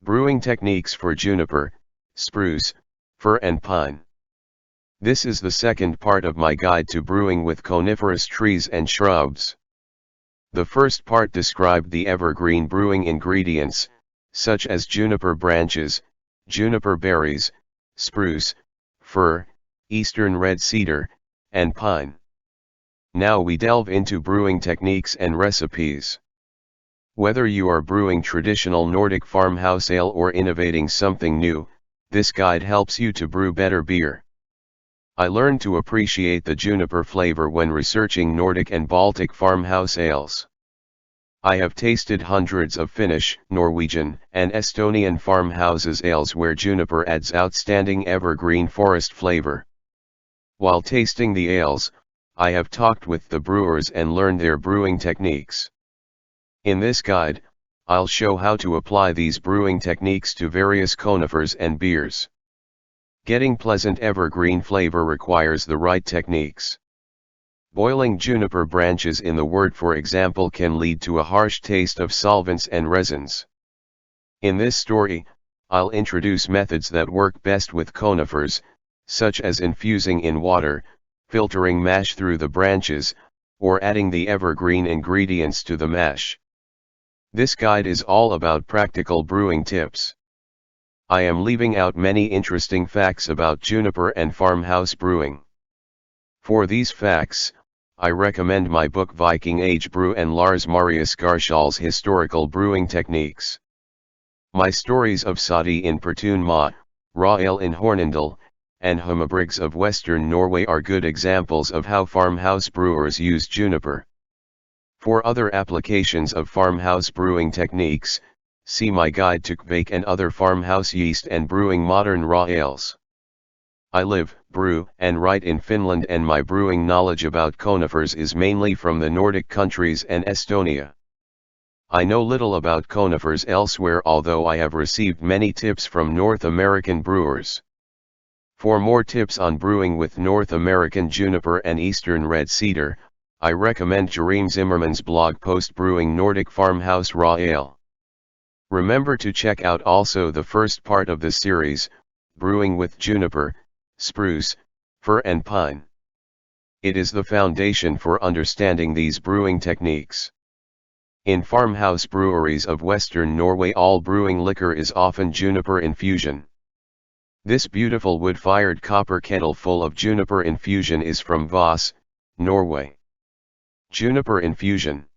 Brewing techniques for juniper, spruce, fir and pine. This is the second part of my guide to brewing with coniferous trees and shrubs. The first part described the evergreen brewing ingredients, such as juniper branches, juniper berries, spruce, fir, eastern red cedar, and pine. Now we delve into brewing techniques and recipes. Whether you are brewing traditional Nordic farmhouse ale or innovating something new, this guide helps you to brew better beer. I learned to appreciate the juniper flavor when researching Nordic and Baltic farmhouse ales. I have tasted hundreds of Finnish, Norwegian, and Estonian farmhouses ales where juniper adds outstanding evergreen forest flavor. While tasting the ales, I have talked with the brewers and learned their brewing techniques. In this guide, I'll show how to apply these brewing techniques to various conifers and beers. Getting pleasant evergreen flavor requires the right techniques. Boiling juniper branches in the wort, for example, can lead to a harsh taste of solvents and resins. In this story, I'll introduce methods that work best with conifers, such as infusing in water, filtering mash through the branches, or adding the evergreen ingredients to the mash. This guide is all about practical brewing tips. I am leaving out many interesting facts about juniper and farmhouse brewing. For these facts, I recommend my book Viking Age Brew and Lars Marius Garskjal's Historical Brewing Techniques. My stories of Sadi in Pertun Ma, Raw Ale in Hornindal, and Humlebryggs of Western Norway are good examples of how farmhouse brewers use juniper. For other applications of farmhouse brewing techniques, see my guide to Kveik and other farmhouse yeast and brewing modern raw ales. I live, brew, and write in Finland, and my brewing knowledge about conifers is mainly from the Nordic countries and Estonia. I know little about conifers elsewhere, although I have received many tips from North American brewers. For more tips on brewing with North American juniper and Eastern red cedar, I recommend Jerem Zimmerman's blog post Brewing Nordic Farmhouse Raw Ale. Remember to check out also the first part of the series, Brewing with Juniper, Spruce, Fir and Pine. It is the foundation for understanding these brewing techniques. In farmhouse breweries of Western Norway, all brewing liquor is often juniper infusion. This beautiful wood-fired copper kettle full of juniper infusion is from Voss, Norway. Juniper infusion.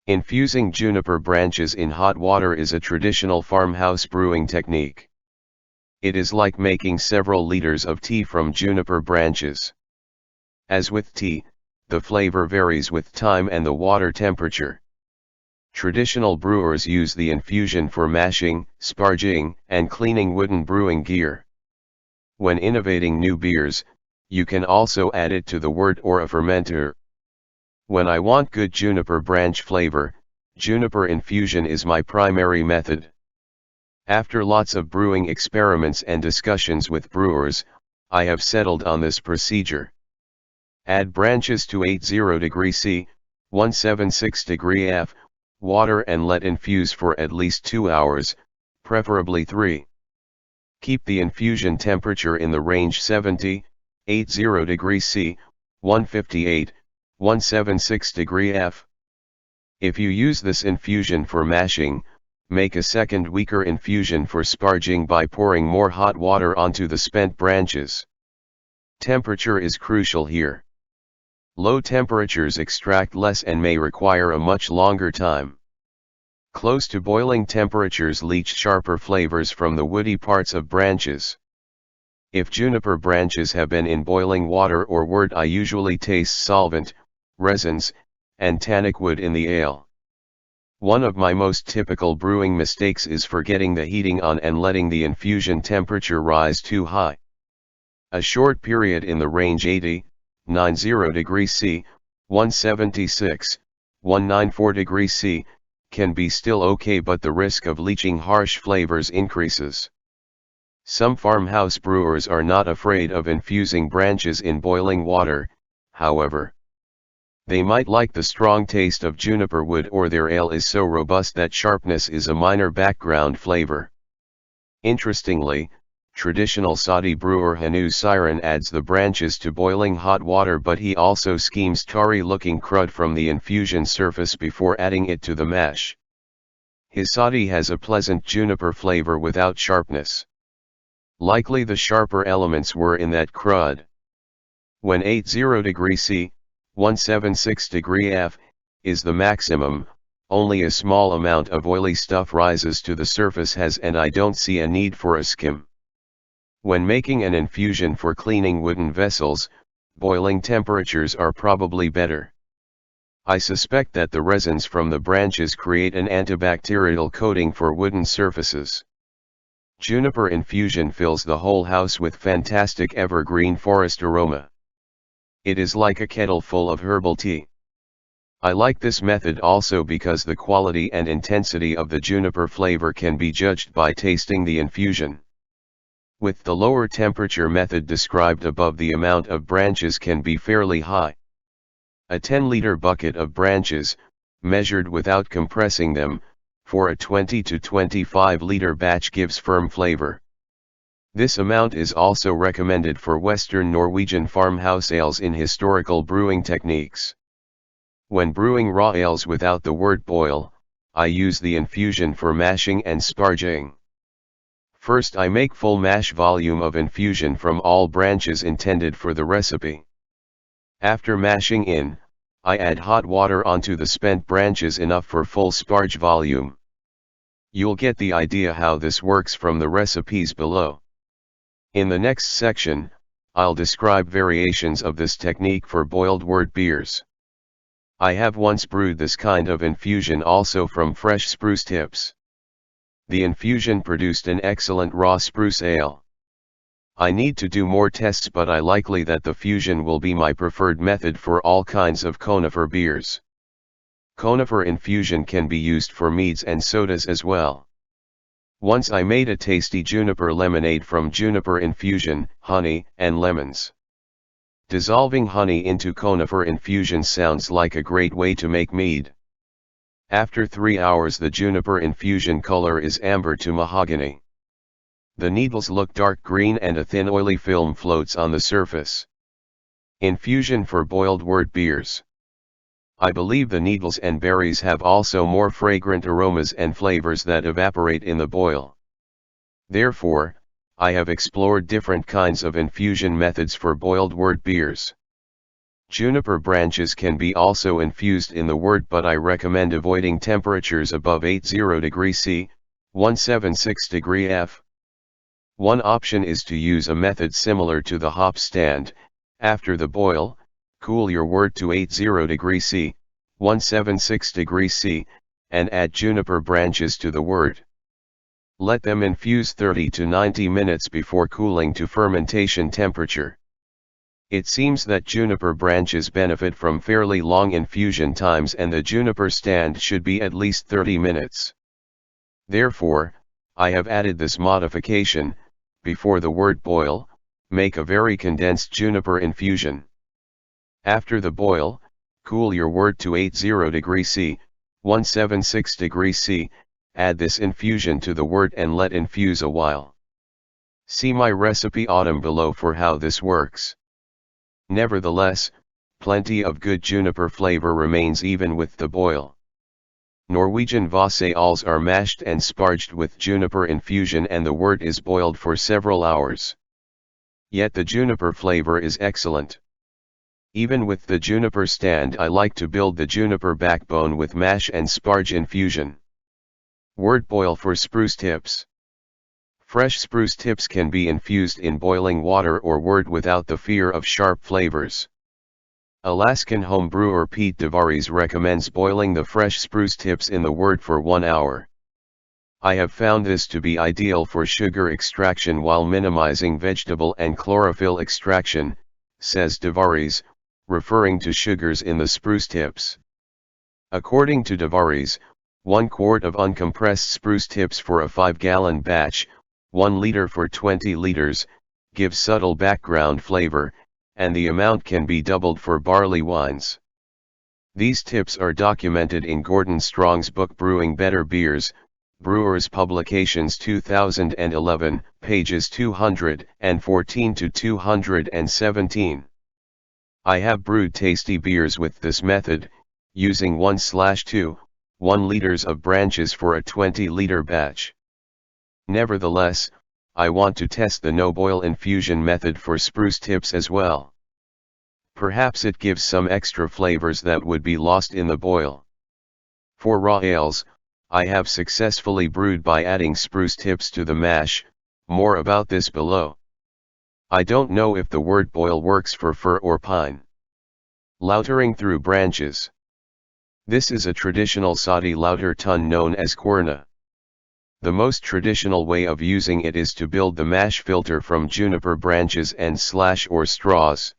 Infusing juniper branches in hot water is a traditional farmhouse brewing technique. It is like making several liters of tea from juniper branches. As with tea, the flavor varies with time and the water temperature. Traditional brewers use the infusion for mashing, sparging, and cleaning wooden brewing gear. When innovating new beers, you can also add it to the wort or a fermenter. When I want good juniper branch flavor, juniper infusion is my primary method. After lots of brewing experiments and discussions with brewers, I have settled on this procedure. Add branches to 80° C, 176° F, water and let infuse for at least 2 hours, preferably 3. Keep the infusion temperature in the range 70-80° C, 158-176° F. If you use this infusion for mashing, make a second weaker infusion for sparging by pouring more hot water onto the spent branches. Temperature is crucial here. Low temperatures extract less and may require a much longer time. Close to boiling temperatures leach sharper flavors from the woody parts of branches. If juniper branches have been in boiling water or wort, I usually taste solvent, resins, and tannic wood in the ale. One of my most typical brewing mistakes is forgetting the heating on and letting the infusion temperature rise too high. A short period in the range 80-90° C, 176-194° C, can be still okay, but the risk of leaching harsh flavors increases. Some farmhouse brewers are not afraid of infusing branches in boiling water, however. They might like the strong taste of juniper wood, or their ale is so robust that sharpness is a minor background flavor. Interestingly, traditional Saudi brewer Hanu Siren adds the branches to boiling hot water, but he also schemes tarry-looking crud from the infusion surface before adding it to the mash. His Saudi has a pleasant juniper flavor without sharpness. Likely the sharper elements were in that crud. When 80°C, 176°F, is the maximum, only a small amount of oily stuff rises to the surface and I don't see a need for a skim. When making an infusion for cleaning wooden vessels, boiling temperatures are probably better. I suspect that the resins from the branches create an antibacterial coating for wooden surfaces. Juniper infusion fills the whole house with fantastic evergreen forest aroma. It is like a kettle full of herbal tea. I like this method also because the quality and intensity of the juniper flavor can be judged by tasting the infusion. With the lower temperature method described above, the amount of branches can be fairly high. A 10-liter bucket of branches, measured without compressing them, for a 20 to 25-liter batch gives firm flavor. This amount is also recommended for Western Norwegian farmhouse ales in historical brewing techniques. When brewing raw ales without the wort boil, I use the infusion for mashing and sparging. First I make full mash volume of infusion from all branches intended for the recipe. After mashing in, I add hot water onto the spent branches enough for full sparge volume. You'll get the idea how this works from the recipes below. In the next section, I'll describe variations of this technique for boiled wort beers. I have once brewed this kind of infusion also from fresh spruce tips. The infusion produced an excellent raw spruce ale. I need to do more tests, but I likely that the fusion will be my preferred method for all kinds of conifer beers. Conifer infusion can be used for meads and sodas as well. Once I made a tasty juniper lemonade from juniper infusion, honey, and lemons. Dissolving honey into conifer infusion sounds like a great way to make mead. After 3 hours the juniper infusion color is amber to mahogany. The needles look dark green and a thin oily film floats on the surface. Infusion for boiled wort beers. I believe the needles and berries have also more fragrant aromas and flavors that evaporate in the boil. Therefore, I have explored different kinds of infusion methods for boiled wort beers. Juniper branches can be also infused in the wort, but I recommend avoiding temperatures above 80°C, 176°F. One option is to use a method similar to the hop stand. After the boil, cool your wort to 80°C, 176°C, and add juniper branches to the wort. Let them infuse 30 to 90 minutes before cooling to fermentation temperature. It seems that juniper branches benefit from fairly long infusion times, and the juniper stand should be at least 30 minutes. Therefore, I have added this modification. Before the wort boil, make a very condensed juniper infusion. After the boil, cool your wort to 80°C, 176°C, add this infusion to the wort and let infuse a while. See my recipe autumn below for how this works. Nevertheless, plenty of good juniper flavor remains even with the boil. Norwegian vassals are mashed and sparged with juniper infusion and the wort is boiled for several hours. Yet the juniper flavor is excellent. Even with the juniper stand, I like to build the juniper backbone with mash and sparge infusion. Wort boil for spruce tips. Fresh spruce tips can be infused in boiling water or wort without the fear of sharp flavors. Alaskan home brewer Pete DeVaries recommends boiling the fresh spruce tips in the wort for 1 hour. I have found this to be ideal for sugar extraction while minimizing vegetable and chlorophyll extraction, says DeVaries, referring to sugars in the spruce tips. According to DeVaries, 1 quart of uncompressed spruce tips for a 5-gallon batch, 1 liter for 20 liters, gives subtle background flavor, and the amount can be doubled for barley wines. These tips are documented in Gordon Strong's book Brewing Better Beers, Brewers Publications 2011, pages 214 to 217. I have brewed tasty beers with this method, using 1/2 liters of branches for a 20-liter batch. Nevertheless, I want to test the no-boil infusion method for spruce tips as well. Perhaps it gives some extra flavors that would be lost in the boil. For raw ales, I have successfully brewed by adding spruce tips to the mash, more about this below. I don't know if the word boil works for fir or pine. Lautering through branches. This is a traditional Saudi lauter tun known as Querna. The most traditional way of using it is to build the mash filter from juniper branches and or straws.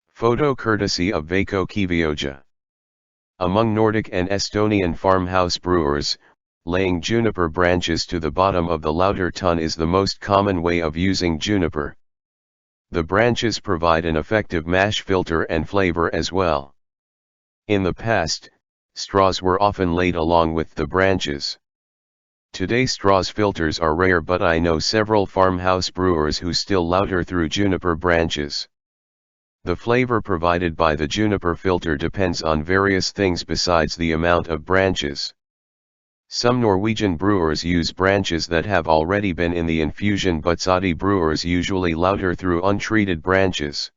Photo courtesy of Veikko Kivioja. Among Nordic and Estonian farmhouse brewers, laying juniper branches to the bottom of the lauter tun is the most common way of using juniper. The branches provide an effective mash filter and flavor as well. In the past, straws were often laid along with the branches. Today straws filters are rare, but I know several farmhouse brewers who still lauter through juniper branches. The flavor provided by the juniper filter depends on various things besides the amount of branches. Some Norwegian brewers use branches that have already been in the infusion, but Saudi brewers usually lauter through untreated branches.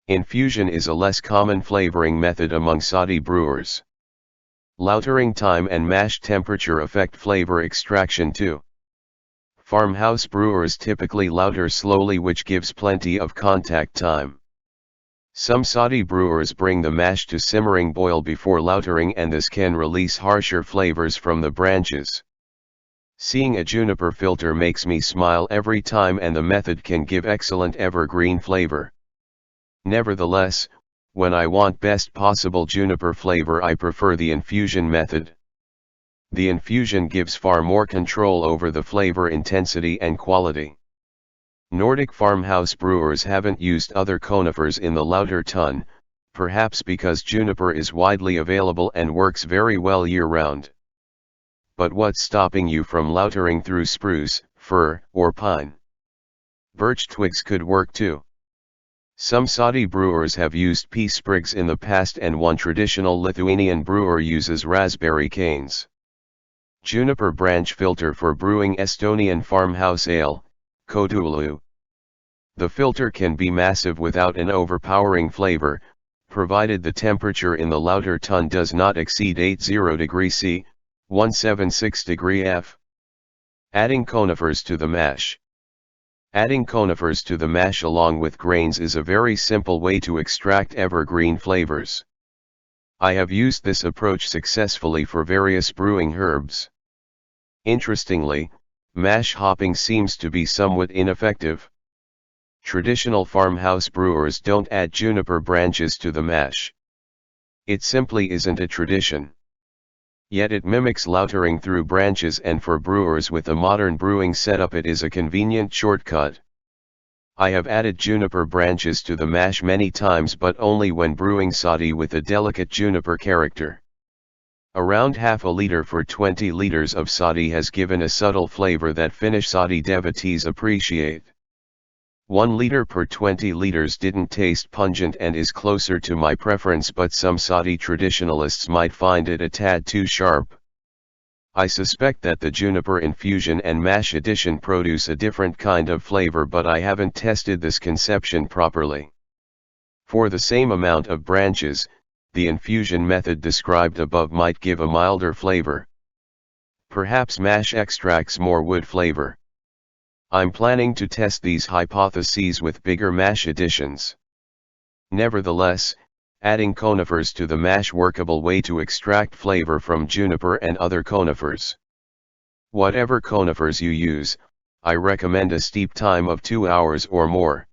Infusion is a less common flavoring method among Saudi brewers. Lautering time and mash temperature affect flavor extraction too. Farmhouse brewers typically lauter slowly, which gives plenty of contact time. Some Saudi brewers bring the mash to simmering boil before lautering, and this can release harsher flavors from the branches. Seeing a juniper filter makes me smile every time, and the method can give excellent evergreen flavor. Nevertheless, when I want best possible juniper flavor, I prefer the infusion method. The infusion gives far more control over the flavor intensity and quality. Nordic farmhouse brewers haven't used other conifers in the lauter tun, perhaps because juniper is widely available and works very well year-round. But what's stopping you from lautering through spruce, fir, or pine? Birch twigs could work too. Some Saudi brewers have used pea sprigs in the past, and one traditional Lithuanian brewer uses raspberry canes. Juniper branch filter for brewing Estonian farmhouse ale, Kodulu. The filter can be massive without an overpowering flavor, provided the temperature in the lauter tun does not exceed 80 degrees C, 176 degree F. Adding conifers to the mash. Adding conifers to the mash along with grains is a very simple way to extract evergreen flavors. I have used this approach successfully for various brewing herbs. Interestingly, mash hopping seems to be somewhat ineffective. Traditional farmhouse brewers don't add juniper branches to the mash. It simply isn't a tradition. Yet it mimics lautering through branches, and for brewers with a modern brewing setup it is a convenient shortcut. I have added juniper branches to the mash many times, but only when brewing Saudi with a delicate juniper character. Around half a liter for 20 liters of Saudi has given a subtle flavor that Finnish Saudi devotees appreciate. 1 liter per 20 liters didn't taste pungent and is closer to my preference, but some Saudi traditionalists might find it a tad too sharp. I suspect that the juniper infusion and mash addition produce a different kind of flavor, but I haven't tested this conception properly. For the same amount of branches, the infusion method described above might give a milder flavor. Perhaps mash extracts more wood flavor. I'm planning to test these hypotheses with bigger mash additions. Nevertheless, adding conifers to the mash workable way to extract flavor from juniper and other conifers. Whatever conifers you use, I recommend a steep time of 2 hours or more.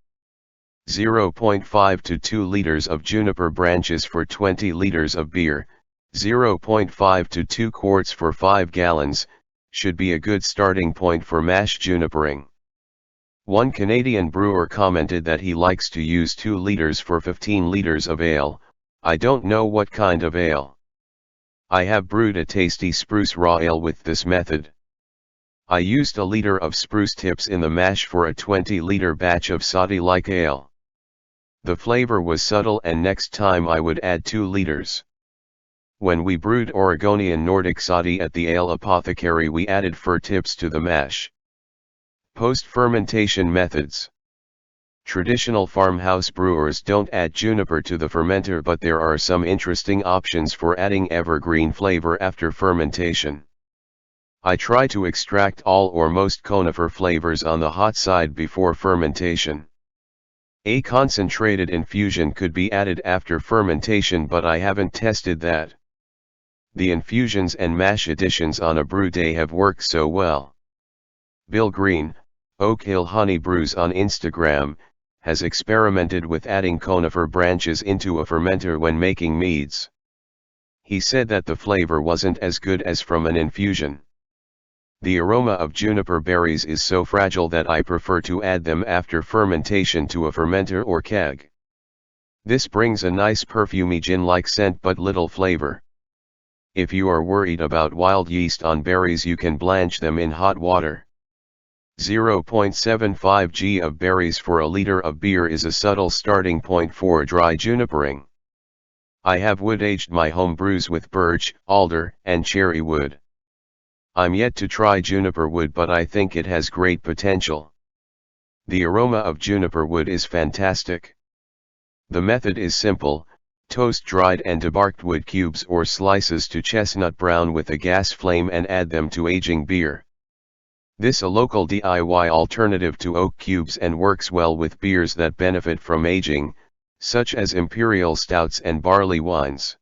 0.5 to 2 liters of juniper branches for 20 liters of beer, 0.5 to 2 quarts for 5 gallons, should be a good starting point for mash junipering. One Canadian brewer commented that he likes to use 2 liters for 15 liters of ale. I don't know what kind of ale. I have brewed a tasty spruce raw ale with this method. I used a liter of spruce tips in the mash for a 20-liter batch of soddy-like ale. The flavor was subtle, and next time I would add 2 liters. When we brewed Oregonian Nordic Soddy at the Ale Apothecary, we added fir tips to the mash. Post-fermentation methods. Traditional farmhouse brewers don't add juniper to the fermenter, but there are some interesting options for adding evergreen flavor after fermentation. I try to extract all or most conifer flavors on the hot side before fermentation. A concentrated infusion could be added after fermentation, but I haven't tested that. The infusions and mash additions on a brew day have worked so well. Bill Green, Oak Hill Honey Brews on Instagram, has experimented with adding conifer branches into a fermenter when making meads. He said that the flavor wasn't as good as from an infusion. The aroma of juniper berries is so fragile that I prefer to add them after fermentation to a fermenter or keg. This brings a nice perfumey gin-like scent but little flavor. If you are worried about wild yeast on berries, you can blanch them in hot water. 0.75 g of berries for a liter of beer is a subtle starting point for dry junipering. I have wood-aged my home brews with birch, alder, and cherry wood. I'm yet to try juniper wood, but I think it has great potential. The aroma of juniper wood is fantastic. The method is simple: toast dried and debarked wood cubes or slices to chestnut brown with a gas flame and add them to aging beer. This a local DIY alternative to oak cubes and works well with beers that benefit from aging, such as imperial stouts and barley wines.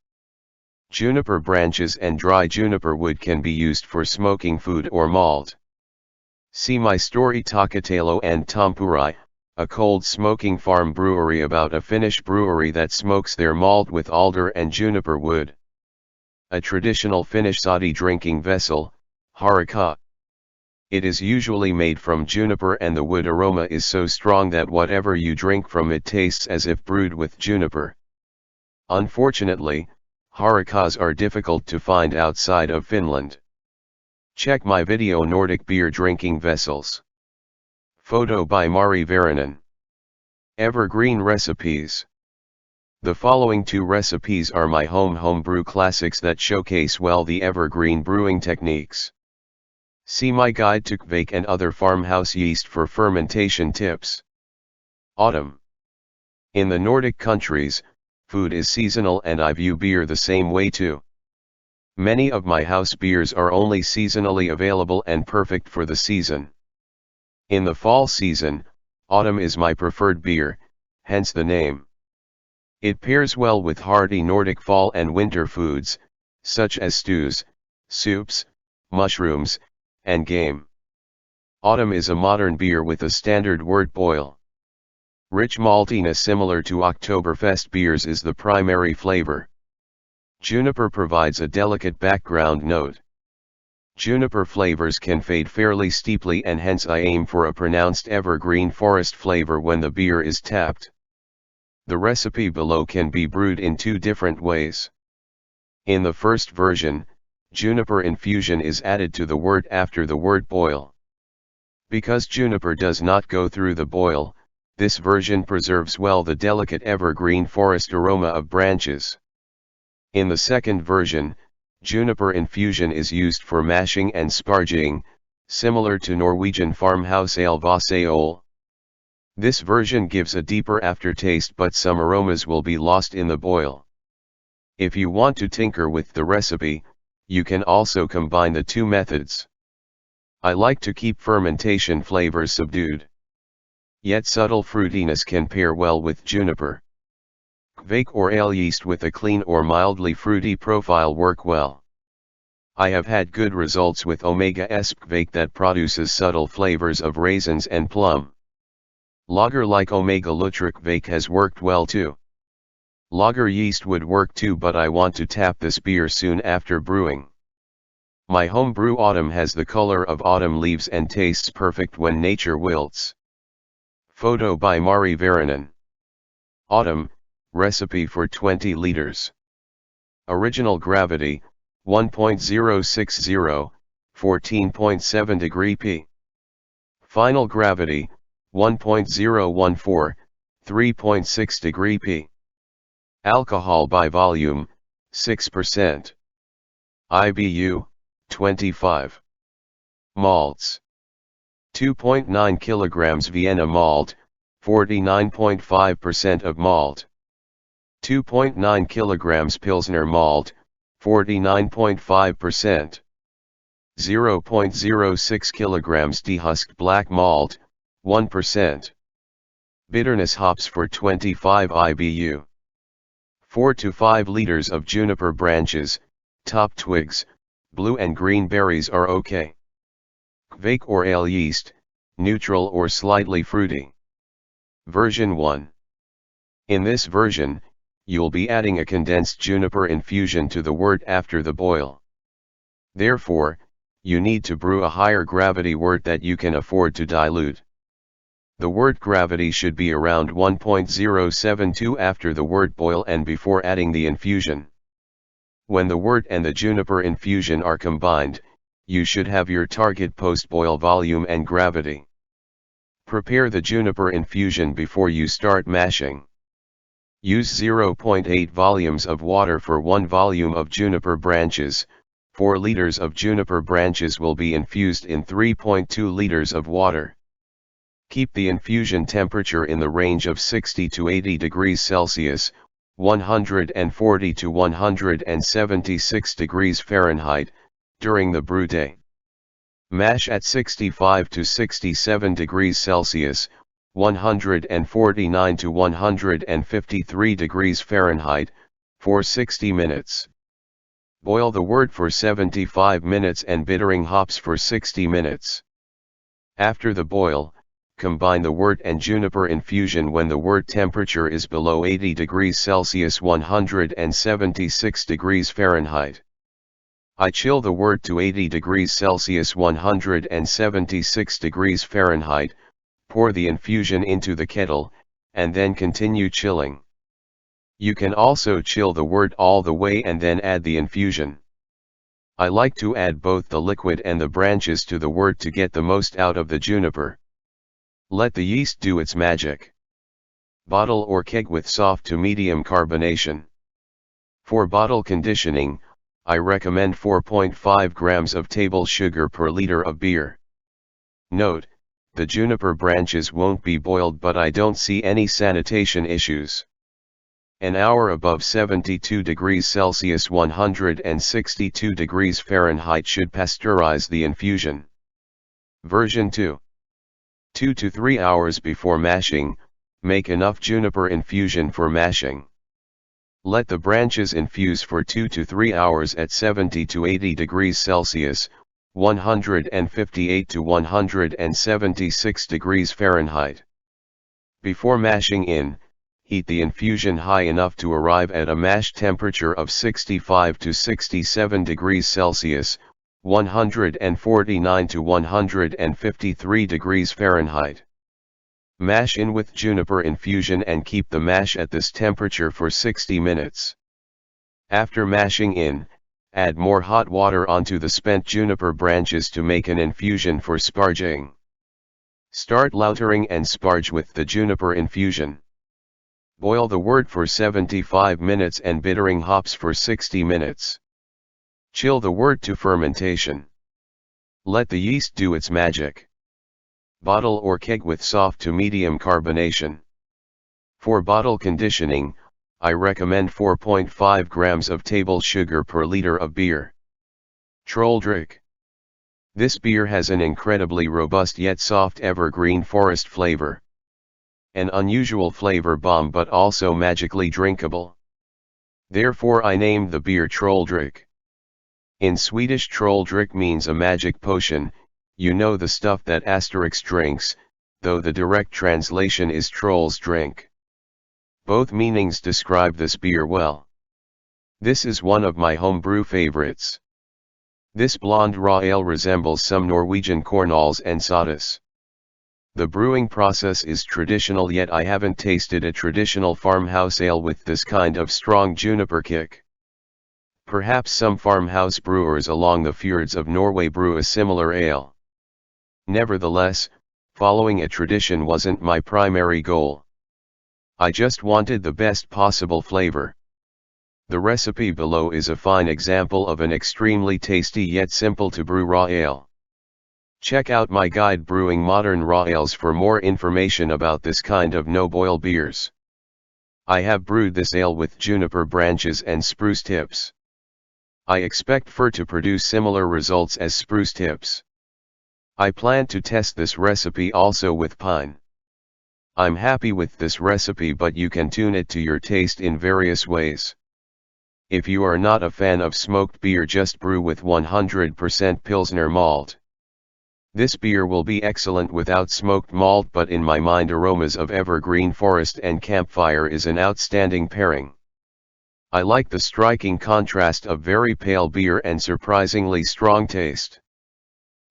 Juniper branches and dry juniper wood can be used for smoking food or malt. See my story Takatalo and Tampurai, a cold smoking farm brewery, about a Finnish brewery that smokes their malt with alder and juniper wood. A traditional Finnish soddy drinking vessel, harika. It is usually made from juniper, and the wood aroma is so strong that whatever you drink from it tastes as if brewed with juniper. Unfortunately, harikas are difficult to find outside of Finland. Check my video Nordic beer drinking vessels. Photo by Mari Varinen. Evergreen recipes. The following 2 recipes are my home brew classics that showcase well the evergreen brewing techniques. See my guide to Kveik and other farmhouse yeast for fermentation tips. Autumn. In the Nordic countries, food is seasonal, and I view beer the same way too. Many of my house beers are only seasonally available and perfect for the season. In the fall season, autumn is my preferred beer, hence the name. It pairs well with hearty Nordic fall and winter foods, such as stews, soups, mushrooms, and game. Autumn is a modern beer with a standard wort boil. Rich maltiness similar to Oktoberfest beers is the primary flavor. Juniper provides a delicate background note. Juniper flavors can fade fairly steeply, and hence I aim for a pronounced evergreen forest flavor when the beer is tapped. The recipe below can be brewed in 2 different ways. In the first version, juniper infusion is added to the wort after the wort boil. Because juniper does not go through the boil, this version preserves well the delicate evergreen forest aroma of branches. In the second version, juniper infusion is used for mashing and sparging, similar to Norwegian farmhouse ale Vassøl. This version gives a deeper aftertaste, but some aromas will be lost in the boil. If you want to tinker with the recipe, you can also combine the 2 methods. I like to keep fermentation flavors subdued. Yet subtle fruitiness can pair well with juniper. Kveik or ale yeast with a clean or mildly fruity profile work well. I have had good results with Omega Esp Kveik that produces subtle flavors of raisins and plum. Lager like Omega Lutra Kveik has worked well too. Lager yeast would work too, but I want to tap this beer soon after brewing. My home brew Autumn has the color of autumn leaves and tastes perfect when nature wilts. Photo by Mari Varinen. Autumn, recipe for 20 liters. Original gravity, 1.060, 14.7 degree P. Final gravity, 1.014, 3.6 degree P. Alcohol by volume, 6%. IBU, 25. Malts. 2.9 kilograms Vienna malt, 49.5% of malt. 2.9 kilograms Pilsner malt, 49.5%. 0.06 kilograms dehusked black malt, 1%. Bitterness hops for 25 IBU. 4 to 5 liters of juniper branches, top twigs, blue and green berries are okay. Kveik or ale yeast, neutral or slightly fruity. Version 1. In this version, you'll be adding a condensed juniper infusion to the wort after the boil. Therefore, you need to brew a higher gravity wort that you can afford to dilute. The wort gravity should be around 1.072 after the wort boil and before adding the infusion. When the wort and the juniper infusion are combined, you should have your target post-boil volume and gravity. Prepare the juniper infusion before you start mashing. Use 0.8 volumes of water for 1 volume of juniper branches. 4 liters of juniper branches will be infused in 3.2 liters of water. Keep the infusion temperature in the range of 60 to 80 degrees Celsius, 140 to 176 degrees Fahrenheit, during the brew day. Mash at 65 to 67 degrees Celsius, 149 to 153 degrees Fahrenheit, for 60 minutes. Boil the wort for 75 minutes and bittering hops for 60 minutes. After the boil, combine the wort and juniper infusion when the wort temperature is below 80 degrees Celsius, 176 degrees Fahrenheit. I chill the wort to 80 degrees Celsius, 176 degrees Fahrenheit, pour the infusion into the kettle, and then continue chilling. You can also chill the wort all the way and then add the infusion. I like to add both the liquid and the branches to the wort to get the most out of the juniper. Let the yeast do its magic. Bottle or keg with soft to medium carbonation. For bottle conditioning, I recommend 4.5 grams of table sugar per liter of beer. Note, the juniper branches won't be boiled, but I don't see any sanitation issues. An hour above 72 degrees Celsius, 162 degrees Fahrenheit should pasteurize the infusion. Version 2. 2 to 3 hours before mashing, make enough juniper infusion for mashing. Let the branches infuse for 2 to 3 hours at 70 to 80 degrees Celsius, 158 to 176 degrees Fahrenheit. Before mashing in, heat the infusion high enough to arrive at a mash temperature of 65 to 67 degrees Celsius, 149 to 153 degrees Fahrenheit. Mash in with juniper infusion and keep the mash at this temperature for 60 minutes. After mashing in, add more hot water onto the spent juniper branches to make an infusion for sparging. Start lautering and sparge with the juniper infusion. Boil the wort for 75 minutes and bittering hops for 60 minutes. Chill the wort to fermentation. Let the yeast do its magic. Bottle or keg with soft to medium carbonation. For bottle conditioning, I recommend 4.5 grams of table sugar per liter of beer. Trolldrick. This beer has an incredibly robust yet soft evergreen forest flavor. An unusual flavor bomb, but also magically drinkable. Therefore I named the beer Trolldrick. In Swedish, Trolldrick means a magic potion, you know, the stuff that Asterix drinks, though the direct translation is troll's drink. Both meanings describe this beer well. This is one of my homebrew favorites. This blonde raw ale resembles some Norwegian Cornals and sodas. The brewing process is traditional, yet I haven't tasted a traditional farmhouse ale with this kind of strong juniper kick. Perhaps some farmhouse brewers along the fjords of Norway brew a similar ale. Nevertheless, following a tradition wasn't my primary goal. I just wanted the best possible flavor. The recipe below is a fine example of an extremely tasty yet simple to brew raw ale. Check out my guide Brewing Modern Raw Ales for more information about this kind of no-boil beers. I have brewed this ale with juniper branches and spruce tips. I expect fir to produce similar results as spruce tips. I plan to test this recipe also with pine. I'm happy with this recipe, but you can tune it to your taste in various ways. If you are not a fan of smoked beer, just brew with 100% Pilsner malt. This beer will be excellent without smoked malt, but in my mind aromas of evergreen forest and campfire is an outstanding pairing. I like the striking contrast of very pale beer and surprisingly strong taste.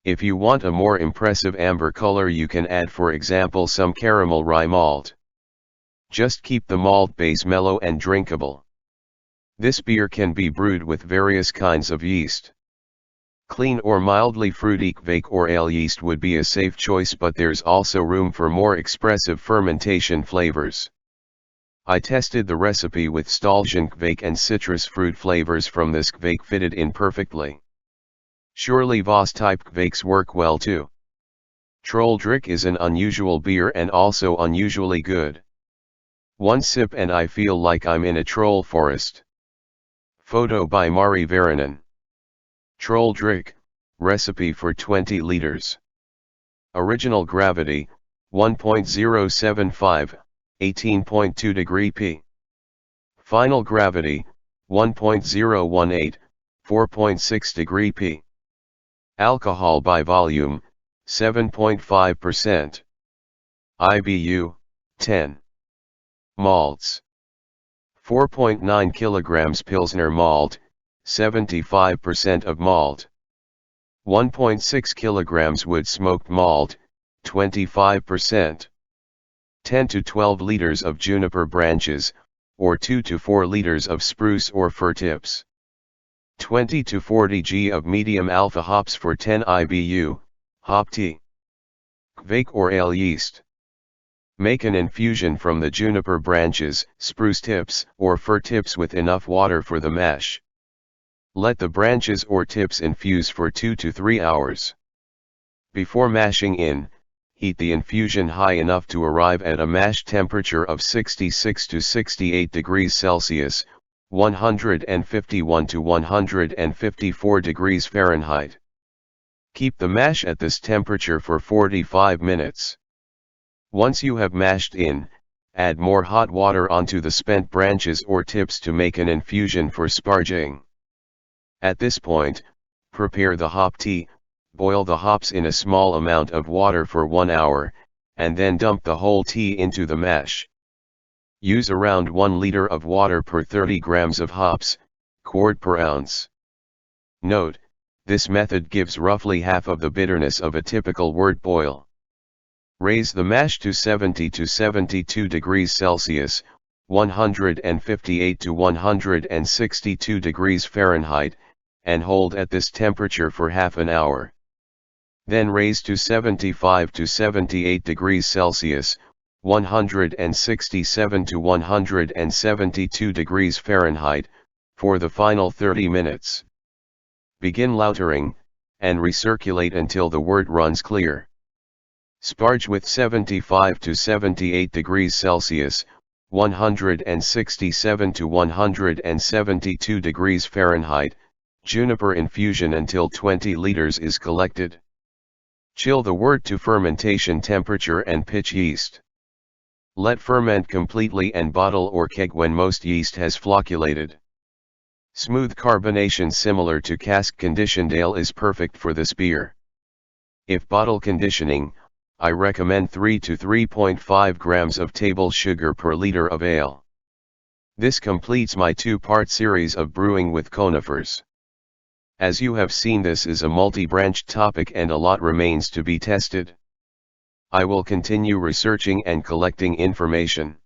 If you want a more impressive amber color, you can add, for example, some caramel rye malt. Just keep the malt base mellow and drinkable. This beer can be brewed with various kinds of yeast. Clean or mildly fruity kveik or ale yeast would be a safe choice, but there's also room for more expressive fermentation flavors. I tested the recipe with Stalgen kveik and citrus fruit flavors from this kveik fitted in perfectly. Surely Voss type kveiks work well too. Trolldrik is an unusual beer and also unusually good. One sip and I feel like I'm in a troll forest. Photo by Mari Varanen. Trolldrik, recipe for 20 liters. Original gravity, 1.075, 18.2 degree P. Final gravity, 1.018, 4.6 degree P. Alcohol by volume, 7.5%. IBU, 10. Malts. 4.9 kilograms Pilsner malt, 75% of malt. 1.6 kilograms wood smoked malt, 25%. 10 to 12 liters of juniper branches, or 2 to 4 liters of spruce or fir tips. 20 to 40 g of medium alpha hops for 10 IBU, hop tea. Kveik or ale yeast. Make an infusion from the juniper branches, spruce tips, or fir tips with enough water for the mash. Let the branches or tips infuse for 2 to 3 hours. Before mashing in, heat the infusion high enough to arrive at a mash temperature of 66 to 68 degrees Celsius, 151 to 154 degrees Fahrenheit. Keep the mash at this temperature for 45 minutes. Once you have mashed in, add more hot water onto the spent branches or tips to make an infusion for sparging. At this point, prepare the hop tea, boil the hops in a small amount of water for 1 hour, and then dump the whole tea into the mash. Use around 1 liter of water per 30 grams of hops, quart per ounce. Note, this method gives roughly half of the bitterness of a typical wort boil. Raise the mash to 70 to 72 degrees Celsius, 158 to 162 degrees Fahrenheit, and hold at this temperature for half an hour. Then raise to 75 to 78 degrees Celsius, 167 to 172 degrees Fahrenheit, for the final 30 minutes. Begin lautering, and recirculate until the wort runs clear. Sparge with 75 to 78 degrees Celsius, 167 to 172 degrees Fahrenheit, juniper infusion until 20 liters is collected. Chill the wort to fermentation temperature and pitch yeast. Let ferment completely and bottle or keg when most yeast has flocculated. Smooth carbonation similar to cask conditioned ale is perfect for this beer. If bottle conditioning, I recommend 3 to 3.5 grams of table sugar per liter of ale. This completes my 2-part series of brewing with conifers. As you have seen, this is a multi-branched topic and a lot remains to be tested. I will continue researching and collecting information.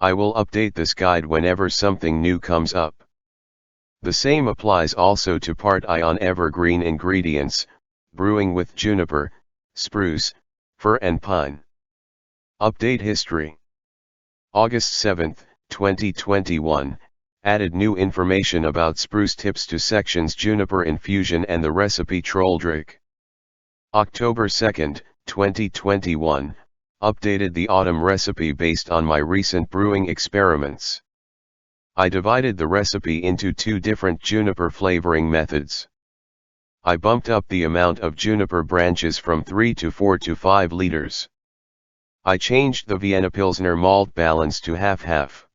I will update this guide whenever something new comes up. The same applies also to Part I on evergreen ingredients, brewing with juniper, spruce, fir and pine. Update history. August 7, 2021, added new information about spruce tips to sections juniper infusion and the recipe trolldrick. October 2, 2021, updated the autumn recipe based on my recent brewing experiments. I divided the recipe into two different juniper flavoring methods. I bumped up the amount of juniper branches from 3 to 4 to 5 liters. I changed the Vienna Pilsner malt balance to half-half.